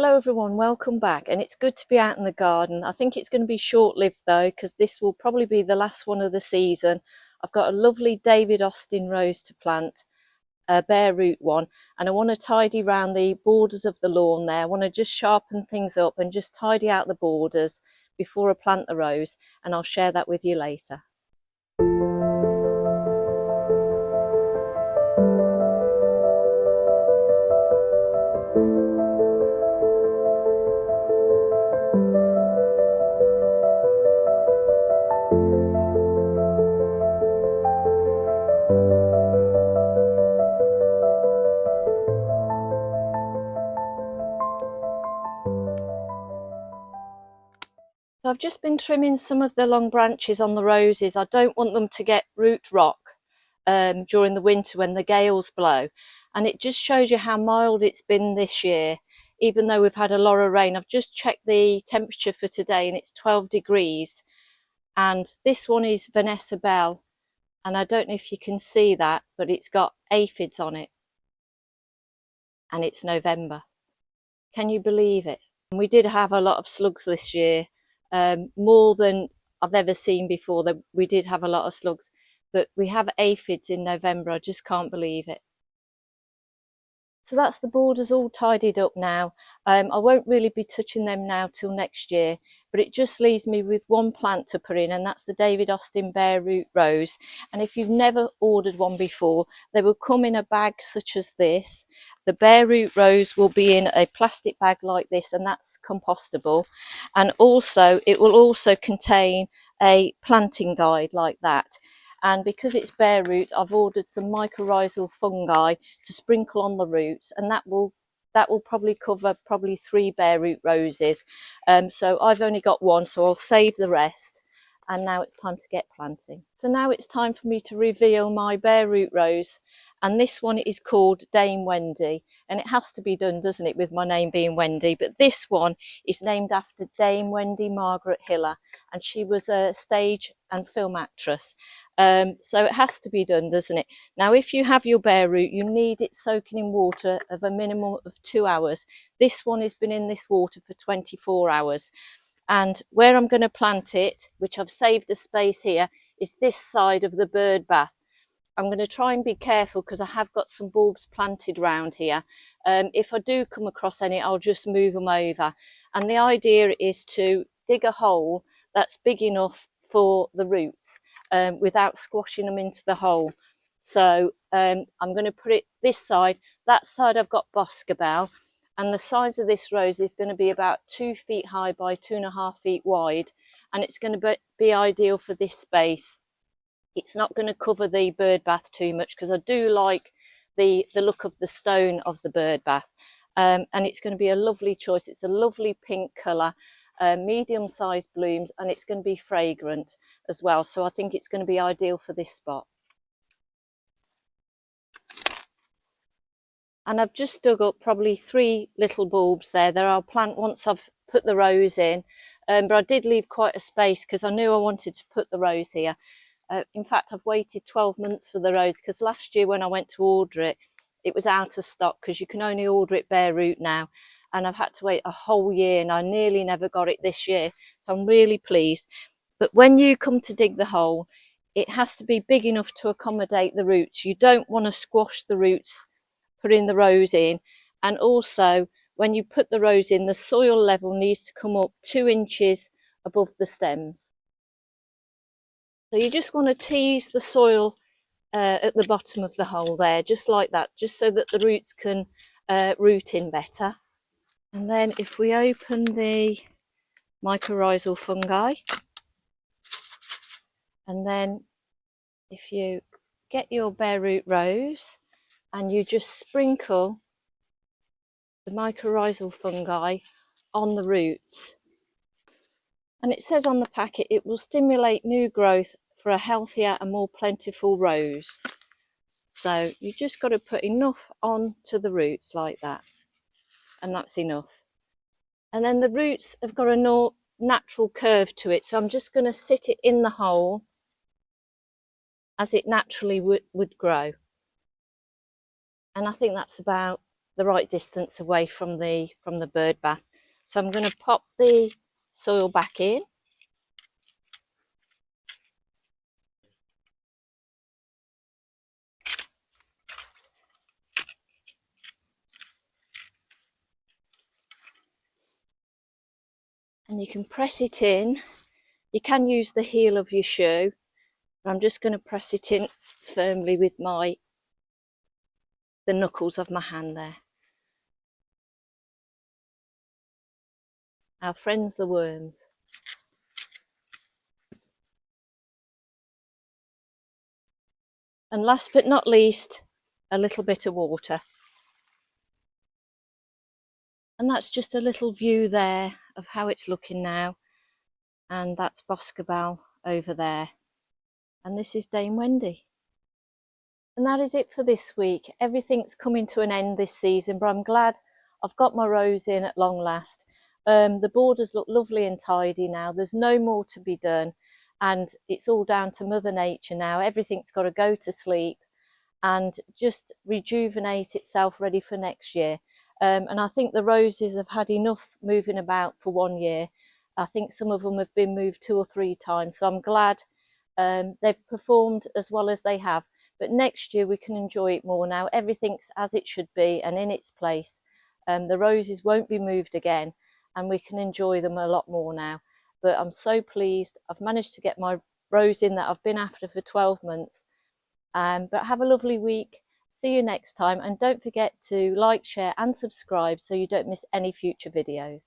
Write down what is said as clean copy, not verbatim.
Hello everyone, welcome back, and it's good to be out in the garden. I think it's going to be short-lived though, because this will probably be the last one of the season. I've got a lovely David Austin rose to plant, a bare root one, and I want to tidy around the borders of the lawn there. I want to just sharpen things up and just tidy out the borders before I plant the rose, and I'll share that with you later. So I've just been trimming some of the long branches on the roses. I don't want them to get root rot during the winter when the gales blow. And it just shows you how mild it's been this year, even though we've had a lot of rain. I've just checked the temperature for today and it's 12 degrees. And this one is Vanessa Bell. And I don't know if you can see that, but it's got aphids on it. And it's November. Can you believe it? And we did have a lot of slugs this year. More than I've ever seen before. That we did have a lot of slugs, but we have aphids in November. I just can't believe it. So that's the borders all tidied up now. I won't really be touching them now till next year, but it just leaves me with one plant to put in, and that's the David Austin bare root rose. And if you've never ordered one before, they will come in a bag such as this. The bare root rose will be in a plastic bag like this, and that's compostable. And also it will also contain a planting guide like that. And because it's bare root, I've ordered some mycorrhizal fungi to sprinkle on the roots, and that will probably cover 3 bare root roses. So I've only got one, so I'll save the rest. And now it's time to get planting. So now it's time for me to reveal my bare root rose, and this one is called Dame Wendy, and it has to be done, doesn't it, with my name being Wendy. But this one is named after Dame Wendy Margaret Hiller, and she was a stage and film actress. So it has to be done, doesn't it? Now, if you have your bare root, you need it soaking in water of a minimum of 2 hours. This one has been in this water for 24 hours. And where I'm going to plant it, which I've saved a space here, is this side of the bird bath. I'm going to try and be careful because I have got some bulbs planted around here. If I do come across any, I'll just move them over. And the idea is to dig a hole that's big enough for the roots without squashing them into the hole. So I'm going to put it this side. That side I've got boscabel. And the size of this rose is going to be about 2 feet high by 2.5 feet wide. And it's going to be ideal for this space. It's not going to cover the bird bath too much because I do like the look of the stone of the bird bath. And it's going to be a lovely choice. It's a lovely pink colour, medium-sized blooms, and it's going to be fragrant as well. So I think it's going to be ideal for this spot. And I've just dug up probably 3 little bulbs there that I'll plant once I've put the rose in. But I did leave quite a space because I knew I wanted to put the rose here. In fact, I've waited 12 months for the rose because last year when I went to order it, it was out of stock because you can only order it bare root now. And I've had to wait a whole year, and I nearly never got it this year. So I'm really pleased. But when you come to dig the hole, it has to be big enough to accommodate the roots. You don't want to squash the roots putting the rose in. And also, when you put the rose in, the soil level needs to come up 2 inches above the stems. So you just want to tease the soil at the bottom of the hole there, just like that, just so that the roots can root in better. And then if we open the mycorrhizal fungi, and then if you get your bare root rose and you just sprinkle the mycorrhizal fungi on the roots. And it says on the packet it will stimulate new growth for a healthier and more plentiful rose. So you just got to put enough onto the roots like that, and that's enough. And then the roots have got a natural curve to it, so I'm just going to sit it in the hole as it naturally would grow. And I think that's about the right distance away from the bird bath. So I'm going to pop the soil back in. And you can press it in. You can use the heel of your shoe, but I'm just going to press it in firmly with the knuckles of my hand there. Our friends the worms. And last but not least, a little bit of water. And that's just a little view there of how it's looking now. And that's Boscobel over there. And this is Dame Wendy. And that is it for this week. Everything's coming to an end this season, but I'm glad I've got my rose in at long last. The borders look lovely and tidy now. There's no more to be done. And it's all down to Mother Nature now. Everything's got to go to sleep and just rejuvenate itself ready for next year. And I think the roses have had enough moving about for 1 year. I think some of them have been moved 2 or 3 times. So I'm glad they've performed as well as they have. But next year we can enjoy it more now. Everything's as it should be and in its place. The roses won't be moved again and we can enjoy them a lot more now. But I'm so pleased. I've managed to get my rose in that I've been after for 12 months. But have a lovely week. See you next time. And don't forget to like, share and subscribe so you don't miss any future videos.